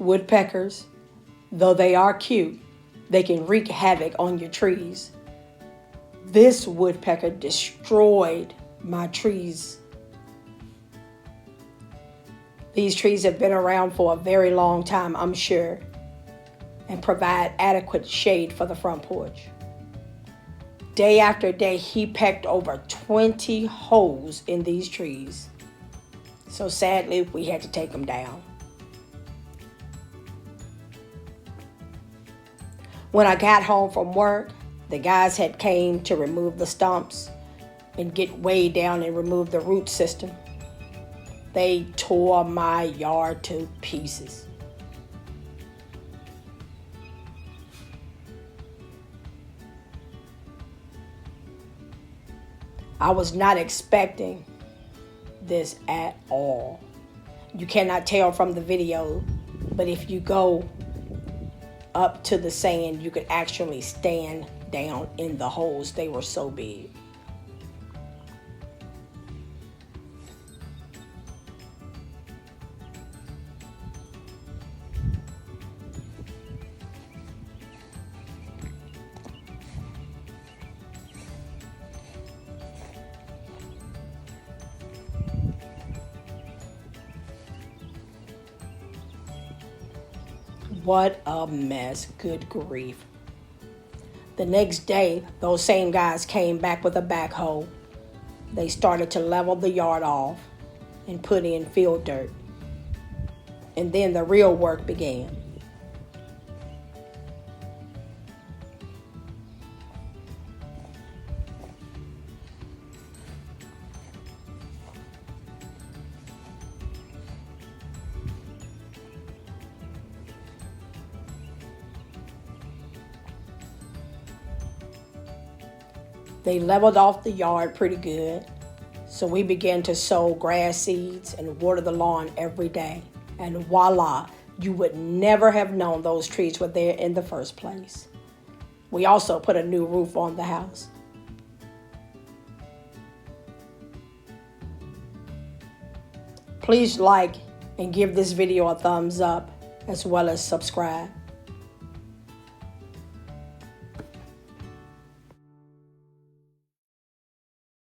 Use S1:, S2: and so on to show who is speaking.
S1: Woodpeckers, though they are cute, they can wreak havoc on your trees. This woodpecker destroyed my trees. These trees have been around for a very long time, I'm sure, and provide adequate shade for the front porch. Day after day, he pecked over 20 holes in these trees. So sadly, we had to take them down. When I got home from work, the guys had came to remove the stumps and get way down and remove the root system. They tore my yard to pieces. I was not expecting this at all. You cannot tell from the video, but if you go up to the sand, you could actually stand down in the holes. They were so big. What a mess, good grief. The next day, those same guys came back with a backhoe. They started to level the yard off and put in field dirt. And then the real work began. They leveled off the yard pretty good, so we began to sow grass seeds and water the lawn every day. And voila, you would never have known those trees were there in the first place. We also put a new roof on the house. Please like and give this video a thumbs up, as well as subscribe.